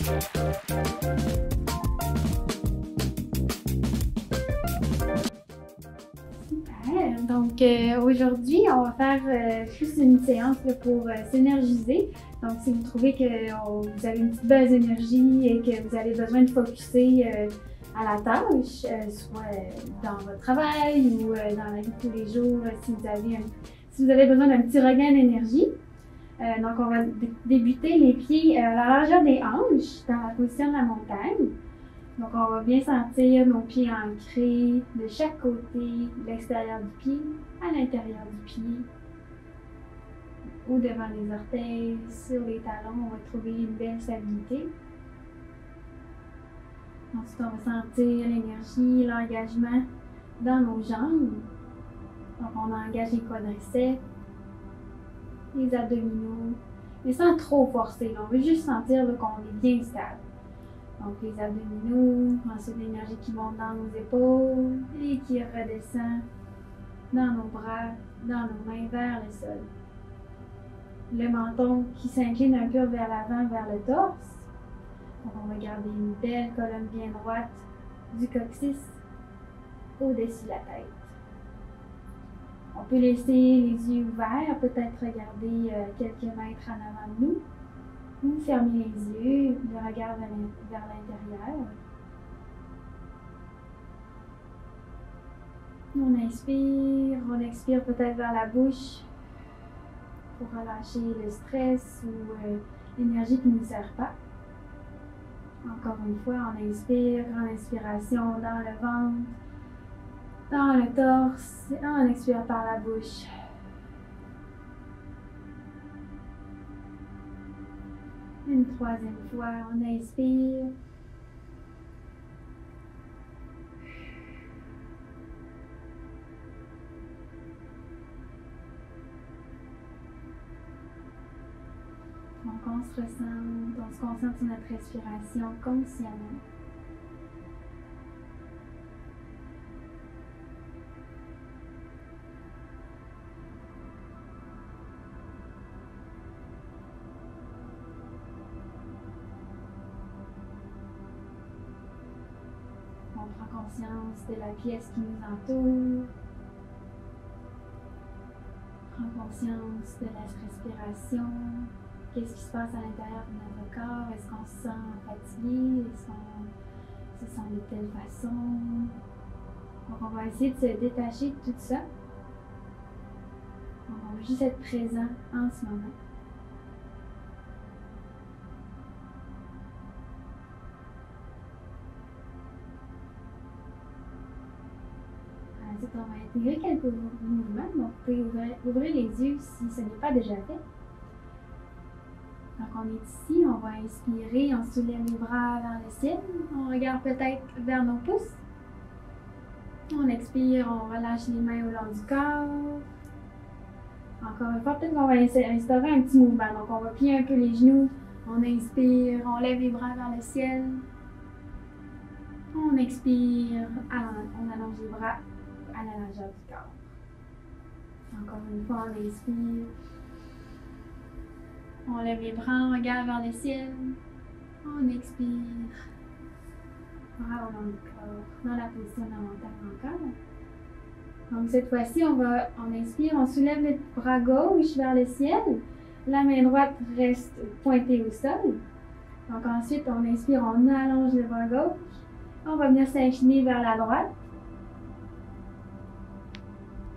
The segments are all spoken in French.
Super! Donc aujourd'hui, on va faire juste une séance là, pour s'énergiser. Donc si vous trouvez que vous avez une petite baisse d'énergie et que vous avez besoin de focusser à la tâche, soit dans votre travail ou dans la vie de tous les jours, si vous avez besoin d'un petit regain d'énergie. Donc on va débuter les pieds à la largeur des hanches dans la position de la montagne. Donc on va bien sentir nos pieds ancrés de chaque côté, de l'extérieur du pied à l'intérieur du pied, ou devant les orteils, sur les talons, on va trouver une belle stabilité. Ensuite, on va sentir l'énergie, l'engagement dans nos jambes. Donc on engage les quadriceps, les abdominaux, mais sans trop forcer. On veut juste sentir qu'on est bien stable. Donc les abdominaux, ensuite l'énergie qui monte dans nos épaules et qui redescend dans nos bras, dans nos mains vers le sol. Le menton qui s'incline un peu vers l'avant, vers le torse. Donc on va garder une belle colonne bien droite du coccyx au-dessus de la tête. On peut laisser les yeux ouverts, peut-être regarder quelques mètres en avant de nous. Ou fermer les yeux, le regard vers l'intérieur. On inspire, on expire peut-être vers la bouche pour relâcher le stress ou l'énergie qui ne nous sert pas. Encore une fois, on inspire, en inspiration dans le ventre, dans le torse, et on expire par la bouche. Une troisième fois, on inspire. Donc on se ressent, on se concentre sur notre respiration consciemment. On prend conscience de la pièce qui nous entoure. On prend conscience de la respiration. Qu'est-ce qui se passe à l'intérieur de notre corps? Est-ce qu'on se sent fatigué? Est-ce qu'on se sent de telle façon? Donc on va essayer de se détacher de tout ça. Donc on va juste être présent en ce moment. Ensuite, on va intégrer quelques mouvements. Donc, vous pouvez ouvrir les yeux si ce n'est pas déjà fait. Donc, on est ici, on va inspirer, on soulève les bras vers le ciel. On regarde peut-être vers nos pouces. On expire, on relâche les mains au long du corps. Encore une fois, peut-être qu'on va instaurer un petit mouvement. Donc, on va plier un peu les genoux. On inspire, on lève les bras vers le ciel. On expire, on allonge les bras à la largeur du corps. Encore une fois, on inspire. On lève les bras, on regarde vers le ciel. On expire. Bras au long du corps. Dans la position de la montagne encore. Donc cette fois-ci, on inspire, on soulève le bras gauche vers le ciel. La main droite reste pointée au sol. Donc ensuite, on inspire, on allonge le bras gauche. On va venir s'incliner vers la droite.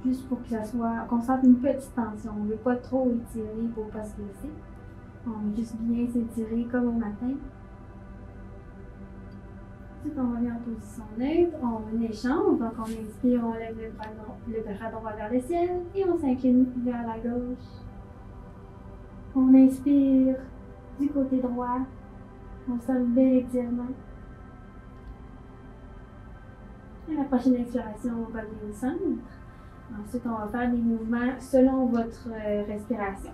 Juste pour que ça soit, qu'on sente une petite tension. On ne veut pas trop étirer pour ne pas se blesser. On va juste bien s'étirer comme au matin. Ensuite, on revient en position neutre. On échange. Donc, on inspire, on lève le bras droit vers le ciel et on s'incline vers la gauche. On inspire du côté droit. On sent le bel étirement. Et la prochaine expiration, on revient au centre. Ensuite, on va faire des mouvements selon votre respiration.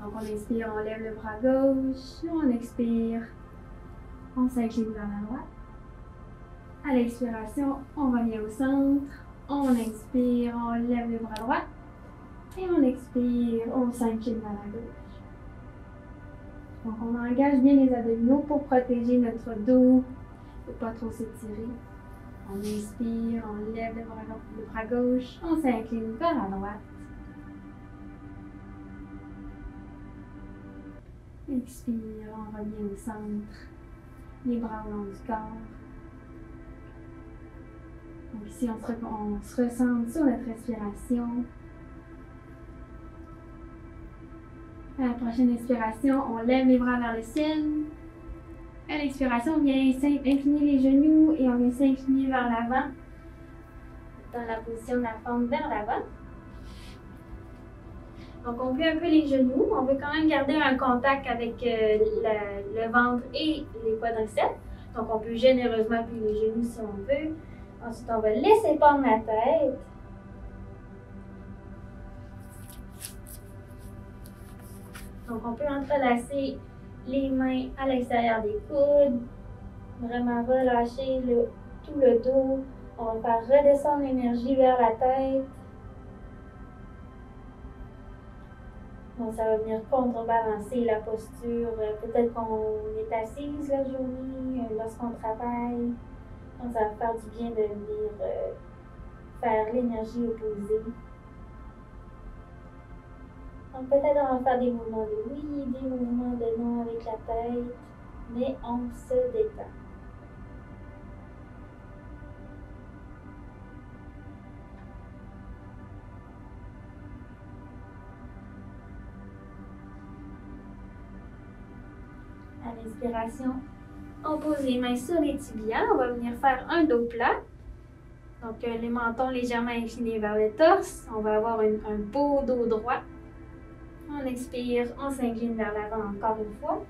Donc, on inspire, on lève le bras gauche, on expire, on s'incline vers la droite. À l'expiration, on revient au centre, on inspire, on lève le bras droit et on expire, on s'incline vers la gauche. Donc, on engage bien les abdominaux pour protéger notre dos, ne pas trop s'étirer. On inspire, on lève le bras gauche, on s'incline vers la droite. Expire, on revient au centre, les bras au long du corps. Donc ici, on se recentre sur notre respiration. À la prochaine inspiration, on lève les bras vers le ciel. À l'expiration, on vient incliner les genoux et on vient s'incliner vers l'avant. Dans la position de la forme vers l'avant. Donc, on plie un peu les genoux. On veut quand même garder un contact avec le ventre et les quadriceps. Donc, on peut généreusement plier les genoux si on veut. Ensuite, on va laisser pendre la tête. Donc, on peut entrelacer les mains à l'extérieur des coudes. Vraiment relâcher tout le dos. On va faire redescendre l'énergie vers la tête. Donc, ça va venir contrebalancer la posture. Peut-être qu'on est assise la journée lorsqu'on travaille. Donc, ça va faire du bien de venir faire l'énergie opposée. Donc, peut-être on va faire des mouvements de oui, des mouvements de non avec la tête, mais on se détend. À l'inspiration, on pose les mains sur les tibias. On va venir faire un dos plat. Donc, les mentons légèrement inclinés vers le torse. On va avoir un beau dos droit. On expire, on s'incline vers l'avant encore une fois.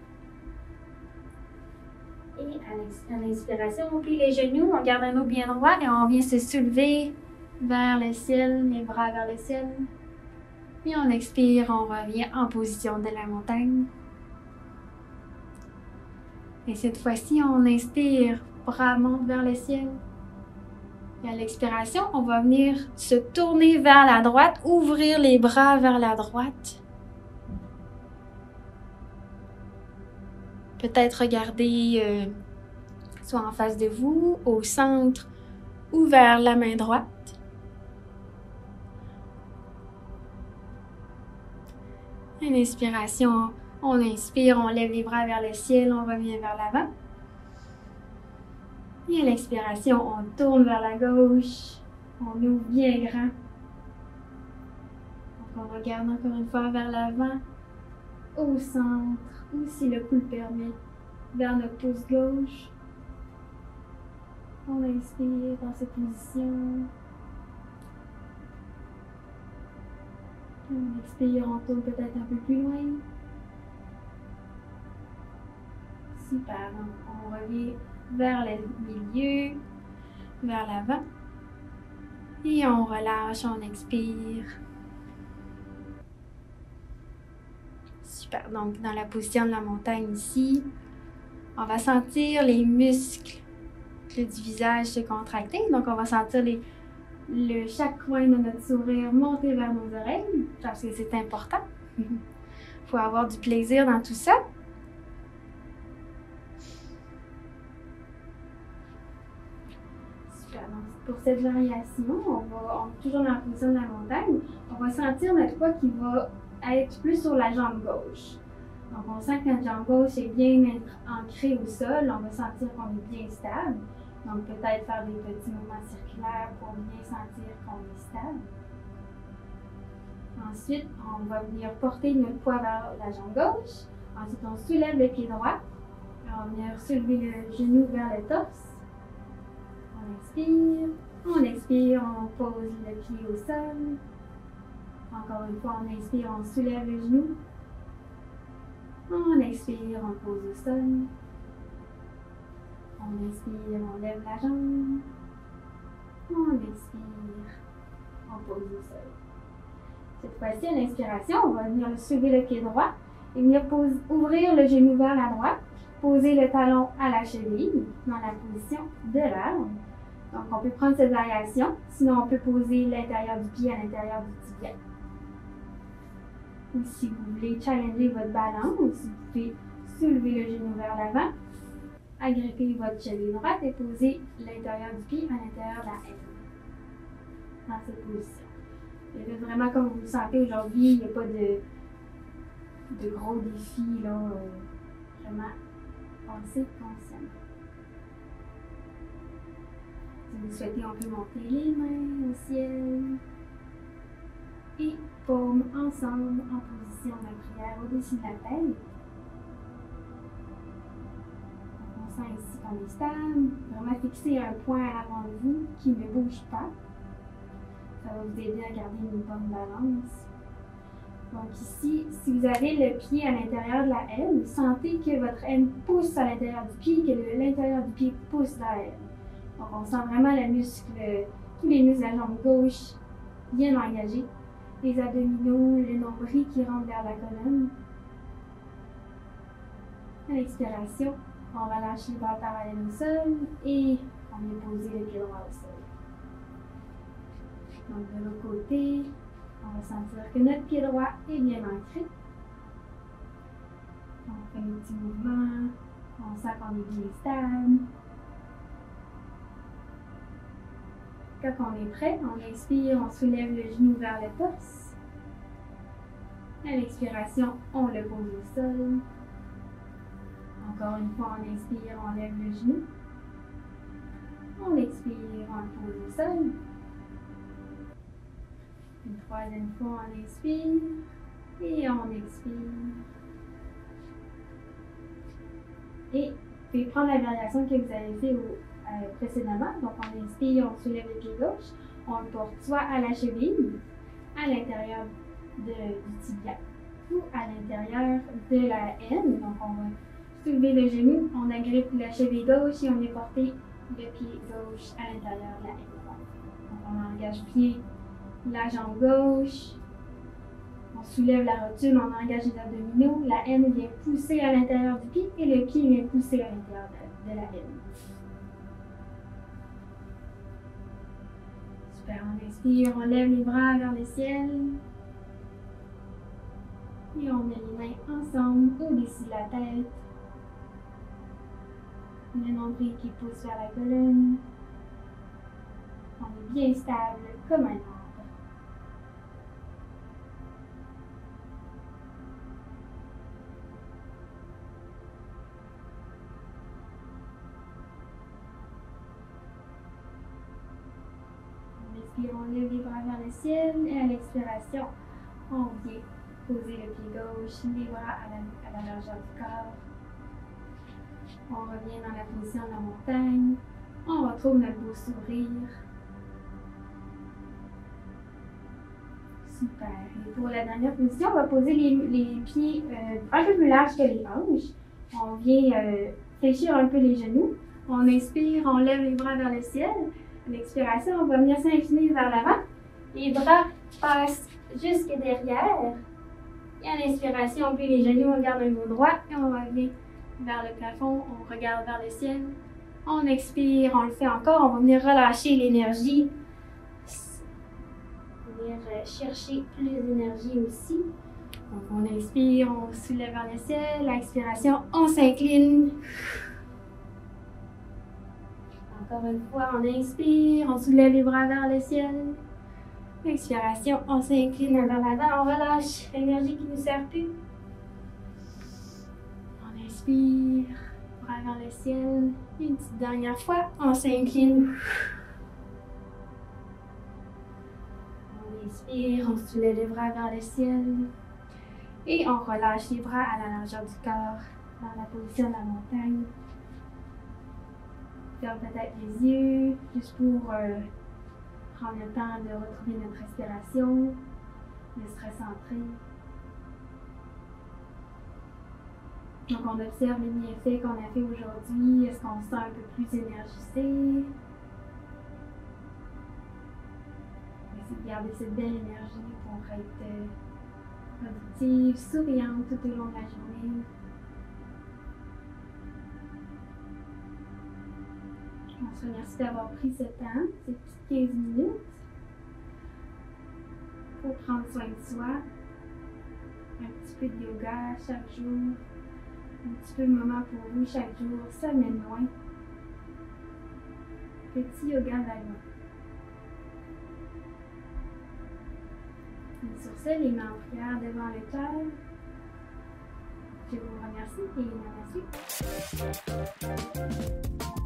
Et à l'inspiration, on plie les genoux, on garde un dos bien droit et on vient se soulever vers le ciel, les bras vers le ciel. Et on expire, on revient en position de la montagne. Et cette fois-ci, on inspire, bras montent vers le ciel. Et à l'expiration, on va venir se tourner vers la droite, ouvrir les bras vers la droite. Peut-être regarder soit en face de vous, au centre ou vers la main droite. Une inspiration, on inspire, on lève les bras vers le ciel, on revient vers l'avant. Et à l'expiration, on tourne vers la gauche, on ouvre bien grand. Donc on regarde encore une fois vers l'avant, au centre, ou si le coup le permet, vers notre pouce gauche. On inspire dans cette position. On expire, on tourne peut-être un peu plus loin. Super, donc on revient vers le milieu, vers l'avant. Et on relâche, on expire. Super, donc dans la position de la montagne ici, on va sentir les muscles du visage se contracter. Donc on va sentir chaque coin de notre sourire monter vers nos oreilles, parce que c'est important. Il faut avoir du plaisir dans tout ça. Super, donc pour cette variation, toujours dans la position de la montagne, on va sentir notre poids qui va être plus sur la jambe gauche. Donc on sent que notre jambe gauche est bien ancrée au sol, on va sentir qu'on est bien stable. Donc peut-être faire des petits mouvements circulaires pour bien sentir qu'on est stable. Ensuite, on va venir porter notre poids vers la jambe gauche. Ensuite, on soulève le pied droit. On va venir soulever le genou vers le torse. On expire, on pose le pied au sol. Encore une fois, on inspire, on soulève le genou. On expire, on pose au sol. On inspire, on lève la jambe. On expire, on pose au sol. Cette fois-ci, à l'inspiration, on va venir soulever le pied droit et venir ouvrir le genou vers la droite, poser le talon à la cheville dans la position de l'arbre. Donc, on peut prendre cette variation, sinon on peut poser l'intérieur du pied à l'intérieur du tibia. Ou si vous voulez challenger votre balance, vous pouvez soulevez le genou vers l'avant. Agrippez votre cheville droite et posez l'intérieur du pied à l'intérieur de la aile. Dans cette position. Et là, vraiment comme vous le sentez aujourd'hui, il n'y a pas de gros défis, là. Vraiment, pensez consciemment. Si vous souhaitez, on peut monter les mains au ciel. Et paumes ensemble en position de prière au-dessus de la tête. On sent ici qu'on est stable. Vraiment fixer un point à l'avant de vous qui ne bouge pas. Ça va vous aider à garder une bonne balance. Donc ici, si vous avez le pied à l'intérieur de la aile, sentez que votre aile pousse à l'intérieur du pied, que l'intérieur du pied pousse dans l'aile. Donc on sent vraiment tous les muscles de la jambe gauche bien engagés. Les abdominaux, le nombril qui rentre vers la colonne. À l'expiration, on relâche les bras parallèles au sol et on vient poser le pied droit au sol. Donc de l'autre côté, on va sentir que notre pied droit est bien ancré. On fait un petit mouvement, on sent qu'on est bien stable. Quand on est prêt, on inspire, on soulève le genou vers le torse. À l'expiration, on le pose au sol. Encore une fois, on inspire, on lève le genou. On expire, on le pose au sol. Une troisième fois, on inspire et on expire. Et vous pouvez prendre la variation que vous avez fait précédemment. Donc, on inspire, on soulève le pied gauche. On le porte soit à la cheville, à l'intérieur du tibia ou à l'intérieur de la aine. Donc, on va soulever le genou, on agrippe la cheville gauche et on vient porter le pied gauche à l'intérieur de la aine. Donc, on engage pied, la jambe gauche. On soulève la rotule, on engage les abdominaux. La aine vient pousser à l'intérieur du pied et le pied vient pousser à l'intérieur de la aine. Super, on inspire, on lève les bras vers le ciel. Et on met les mains ensemble au-dessus de la tête. Le nombril qui pousse vers la colonne. On est bien stable comme un arbre. On inspire, on lève les bras vers le ciel et à l'expiration, on vient poser le pied gauche, les bras à la largeur du corps. On revient dans la position de la montagne. On retrouve notre beau sourire. Super. Et pour la dernière position, on va poser les pieds un peu plus larges que les hanches. On vient fléchir un peu les genoux. On inspire, on lève les bras vers le ciel. À l'expiration, on va venir s'incliner vers l'avant. Les bras passent jusque derrière. Et à l'inspiration, on plie les genoux, on garde un dos droit et on revient vers le plafond. On regarde vers le ciel. On expire, on le fait encore. On va venir relâcher l'énergie. Venir chercher plus d'énergie aussi. Donc on inspire, on soulève vers le ciel. À l'expiration, on s'incline. Encore une fois, on inspire, on soulève les bras vers le ciel. Expiration, on s'incline vers l'avant, on relâche l'énergie qui ne nous sert plus. On inspire, bras vers le ciel. Une petite dernière fois, on s'incline. On inspire, on soulève les bras vers le ciel. Et on relâche les bras à la largeur du corps, dans la position de la montagne. Ferme peut-être les yeux, juste pour prendre le temps de retrouver notre respiration, de se recentrer. Donc on observe les bienfaits qu'on a fait aujourd'hui. Est-ce qu'on se sent un peu plus énergisé? Essayez de garder cette belle énergie pour être productive, souriante tout au long de la journée. On se remercie d'avoir pris ce temps, ces petites 15 minutes, pour prendre soin de soi. Un petit peu de yoga chaque jour, Un petit peu de moment pour vous chaque jour, ça mène loin. Petit yoga d'alma. Et sur ce, les mains en prière devant le cœur. Je vous remercie et namaste.